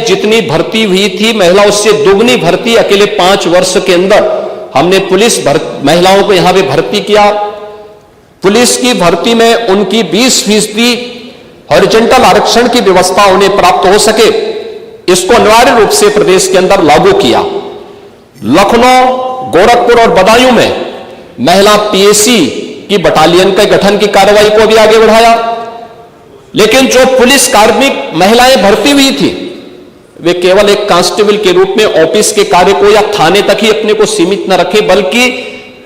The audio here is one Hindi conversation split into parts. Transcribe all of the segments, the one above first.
जितनी भर्ती हुई थी महिला उससे दुगनी भर्ती अकेले 5 वर्ष के अंदर हमने पुलिस महिलाओं को यहां पे भर्ती किया। पुलिस की भर्ती में उनकी 20% हॉरिजॉन्टल आरक्षण की व्यवस्था उन्हें प्राप्त हो सके, इसको अनिवार्य रूप से प्रदेश के अंदर लागू किया। लखनऊ, गोरखपुर और बदायूं में महिला पीएसी की बटालियन के गठन की कार्रवाई को भी आगे बढ़ाया। लेकिन जो पुलिस कार्मिक महिलाएं भर्ती हुई थी वे केवल एक कांस्टेबल के रूप में ऑफिस के कार्य को या थाने तक ही अपने को सीमित न रखे, बल्कि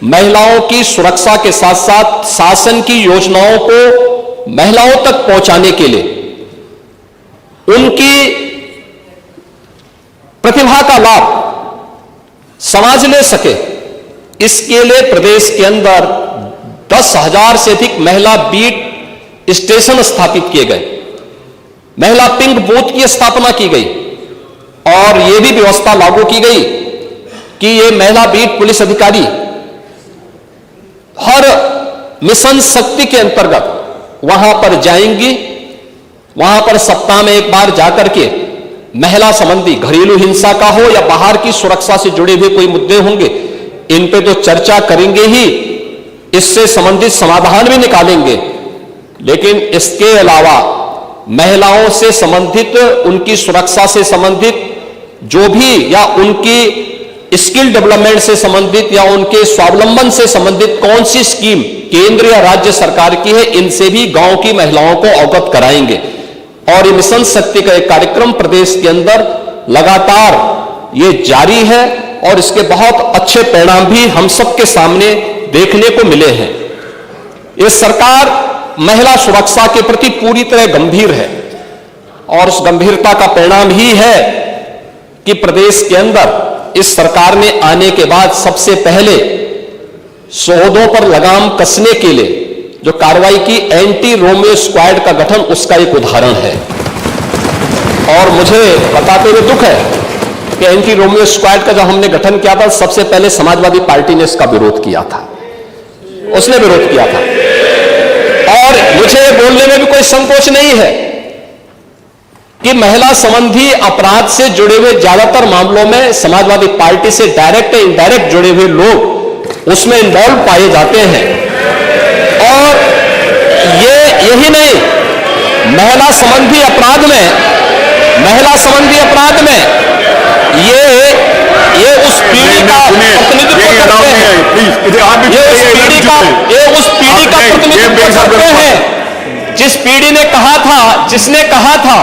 महिलाओं की सुरक्षा के साथ साथ शासन की योजनाओं को महिलाओं तक पहुंचाने के लिए उनकी प्रतिभा का लाभ समाज ले सके, इसके लिए प्रदेश के अंदर 10,000 से अधिक महिला बीट स्टेशन स्थापित किए गए, महिला पिंक बूथ की स्थापना की गई और यह भी व्यवस्था लागू की गई कि ये महिला बीट पुलिस अधिकारी हर मिशन शक्ति के अंतर्गत वहां पर जाएंगी, वहां पर सप्ताह में एक बार जाकर के महिला संबंधी घरेलू हिंसा का हो या बाहर की सुरक्षा से जुड़े हुए कोई मुद्दे होंगे, इन पे तो चर्चा करेंगे ही, इससे संबंधित समाधान भी निकालेंगे। लेकिन इसके अलावा महिलाओं से संबंधित, उनकी सुरक्षा से संबंधित जो भी या उनकी स्किल डेवलपमेंट से संबंधित या उनके स्वावलंबन से संबंधित कौन सी स्कीम केंद्र या राज्य सरकार की है, इनसे भी गांव की महिलाओं को अवगत कराएंगे। और ये मिशन शक्ति का एक कार्यक्रम प्रदेश के अंदर लगातार ये जारी है और इसके बहुत अच्छे परिणाम भी हम सबके सामने देखने को मिले हैं। ये सरकार महिला सुरक्षा के प्रति पूरी तरह गंभीर है और उस गंभीरता का परिणाम ही है कि प्रदेश के अंदर इस सरकार ने आने के बाद सबसे पहले शोधों पर लगाम कसने के लिए जो कार्रवाई की एंटी रोमियो स्क्वाड का गठन, उसका एक उदाहरण है। और मुझे बताते हुए दुख है कि एंटी रोमियो स्क्वाड का जब हमने गठन किया था, सबसे पहले समाजवादी पार्टी ने इसका विरोध किया था, उसने विरोध किया था। और मुझे बोलने में भी कोई संकोच नहीं है कि महिला संबंधी अपराध से जुड़े हुए ज्यादातर मामलों में समाजवादी पार्टी से डायरेक्ट या इनडायरेक्ट जुड़े हुए लोग उसमें इन्वॉल्व पाए जाते हैं। और यही नहीं, महिला संबंधी अपराध में ये उस पीढ़ी का प्रतिनिधित्व करते हैं, ये उस पीढ़ी का प्रतिनिधित्व करते हैं जिस पीढ़ी ने कहा था, जिसने कहा था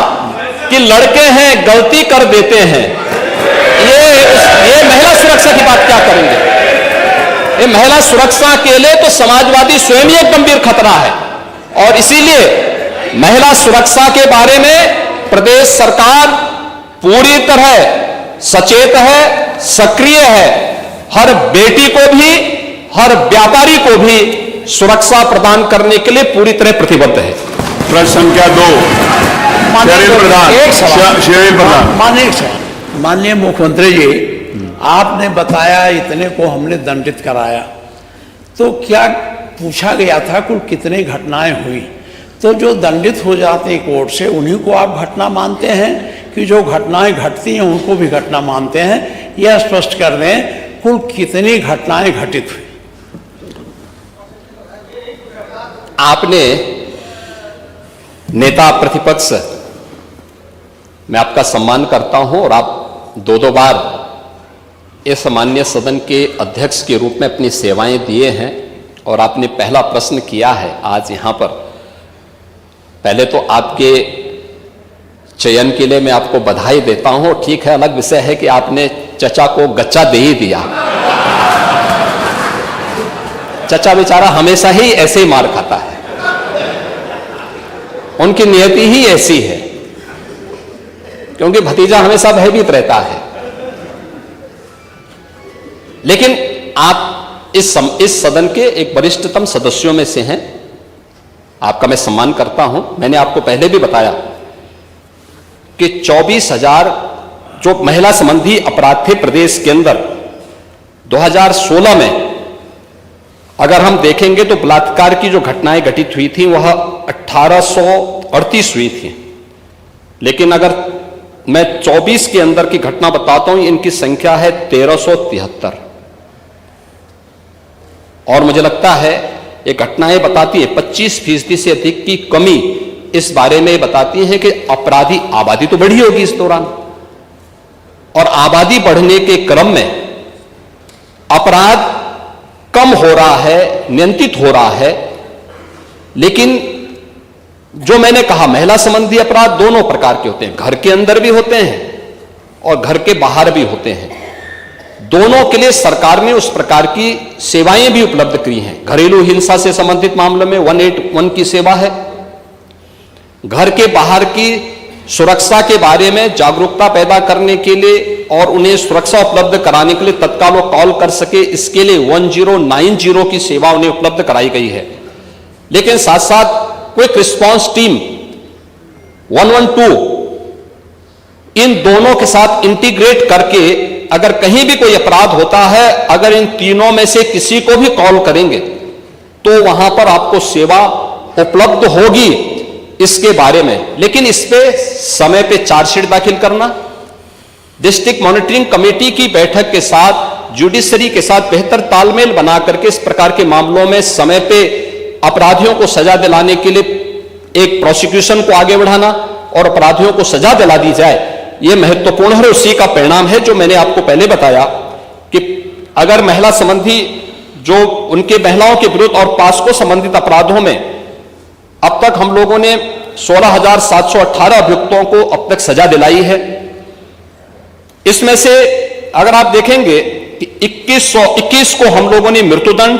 कि लड़के हैं गलती कर देते हैं। ये महिला सुरक्षा की बात क्या करेंगे? ये महिला सुरक्षा के लिए तो समाजवादी स्वयं ही एक गंभीर खतरा है। और इसीलिए महिला सुरक्षा के बारे में प्रदेश सरकार पूरी तरह सचेत है, सक्रिय है। हर बेटी को भी, हर व्यापारी को भी सुरक्षा प्रदान करने के लिए पूरी तरह प्रतिबद्ध है। प्रश्न संख्या 2, माननीय मुख्यमंत्री जी, आपने बताया इतने को हमने दंडित कराया, तो क्या पूछा गया था कुल कितने घटनाएं हुई? तो जो दंडित हो जाते हैं कोर्ट से, उन्हीं को आप घटना मानते हैं कि जो घटनाएं घटती हैं उनको भी घटना मानते हैं? यह स्पष्ट कर दें कुल कितनी घटनाएं घटित हुई। आपने नेता प्रतिपक्ष, मैं आपका सम्मान करता हूं और आप 2 बार इस माननीय सदन के अध्यक्ष के रूप में अपनी सेवाएं दिए हैं और आपने पहला प्रश्न किया है आज यहां पर। पहले तो आपके चयन के लिए मैं आपको बधाई देता हूं। ठीक है, अलग विषय है कि आपने चचा को गच्चा दे ही दिया। चचा बेचारा हमेशा ही ऐसे ही मार खाता है, उनकी नियति ही ऐसी है, क्योंकि भतीजा हमेशा भयभीत रहता है। लेकिन आप इस सदन के एक वरिष्ठतम सदस्यों में से हैं, आपका मैं सम्मान करता हूं। मैंने आपको पहले भी बताया कि 24,000 जो महिला संबंधी अपराध थे प्रदेश के अंदर 2016 में, अगर हम देखेंगे तो बलात्कार की जो घटनाएं घटित हुई थी वह 1838 हुई थी। लेकिन अगर मैं 24 के अंदर की घटना बताता हूं, इनकी संख्या है 1373। और मुझे लगता है ये घटनाएं बताती है 25% से अधिक की कमी इस बारे में बताती है कि अपराधी आबादी तो बढ़ी होगी इस दौरान, और आबादी बढ़ने के क्रम में अपराध कम हो रहा है, नियंत्रित हो रहा है। लेकिन जो मैंने कहा, महिला संबंधी अपराध दोनों प्रकार के होते हैं, घर के अंदर भी होते हैं और घर के बाहर भी होते हैं। दोनों के लिए सरकार ने उस प्रकार की सेवाएं भी उपलब्ध की हैं। घरेलू हिंसा से संबंधित मामलों में 181 की सेवा है। घर के बाहर की सुरक्षा के बारे में जागरूकता पैदा करने के लिए और उन्हें सुरक्षा उपलब्ध कराने के लिए तत्काल वो कॉल कर सके, इसके लिए 1090 की सेवा उन्हें उपलब्ध कराई गई है। लेकिन साथ साथ क्विक रिस्पांस टीम 112 इन दोनों के साथ इंटीग्रेट करके अगर कहीं भी कोई अपराध होता है, अगर इन तीनों में से किसी को भी कॉल करेंगे तो वहां पर आपको सेवा उपलब्ध होगी इसके बारे में। लेकिन इस पे समय पे चार्जशीट दाखिल करना, डिस्ट्रिक्ट मॉनिटरिंग कमेटी की बैठक के साथ जुडिशरी के साथ बेहतर तालमेल बना करके इस प्रकार के मामलों में समय पे अपराधियों को सजा दिलाने के लिए एक प्रोसिक्यूशन को आगे बढ़ाना और अपराधियों को सजा दिला दी जाए, यह महत्वपूर्ण है। उसी का परिणाम है जो मैंने आपको पहले बताया कि अगर महिला संबंधी जो उनके महिलाओं के विरुद्ध और पास्को संबंधित अपराधों में अब तक हम लोगों ने 16,718 अभियुक्तों को अब तक सजा दिलाई है। इसमें से अगर आप देखेंगे कि 2121 को हम लोगों ने मृत्युदंड,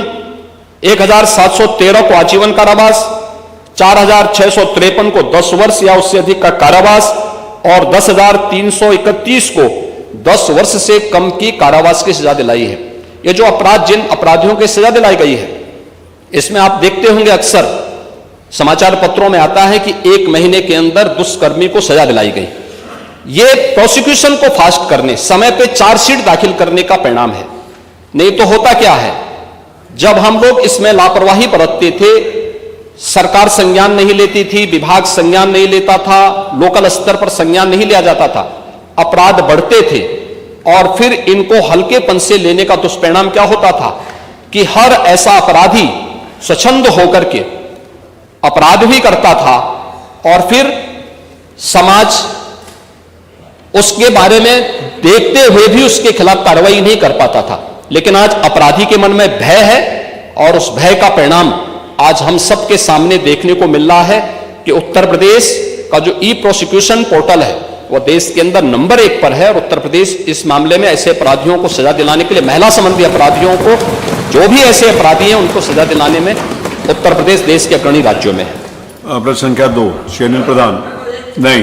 1713 को आजीवन कारावास, 4653 को 10 वर्ष या उससे अधिक का कारावास और 10,331 को 10 वर्ष से कम की कारावास की सजा दिलाई है। ये जो अपराध, जिन अपराधियों की सजा दिलाई गई है, इसमें आप देखते होंगे अक्सर समाचार पत्रों में आता है कि 1 महीने के अंदर दुष्कर्मी को सजा दिलाई गई। ये प्रोसिक्यूशन को फास्ट करने, समय पे चार्जशीट दाखिल करने का परिणाम है। नहीं तो होता क्या है, जब हम लोग इसमें लापरवाही बरतते थे, सरकार संज्ञान नहीं लेती थी, विभाग संज्ञान नहीं लेता था, लोकल स्तर पर संज्ञान नहीं लिया जाता था, अपराध बढ़ते थे और फिर इनको हल्केपन से लेने का दुष्परिणाम क्या होता था कि हर ऐसा अपराधी स्वच्छंद होकर के अपराध भी करता था और फिर समाज उसके बारे में देखते हुए भी उसके खिलाफ कार्रवाई नहीं कर पाता था। लेकिन आज अपराधी के मन में भय है और उस भय का परिणाम आज हम सबके सामने देखने को मिल रहा है कि उत्तर प्रदेश का जो ई प्रोसिक्यूशन पोर्टल है वो देश के अंदर नंबर 1 पर है और उत्तर प्रदेश इस मामले में ऐसे अपराधियों को सजा दिलाने के लिए, महिला संबंधी अपराधियों को, जो भी ऐसे अपराधी हैं उनको सजा दिलाने में उत्तर प्रदेश देश के अग्रणी राज्यों में है। प्रश्न संख्या 2 शेनिल प्रधान। नहीं,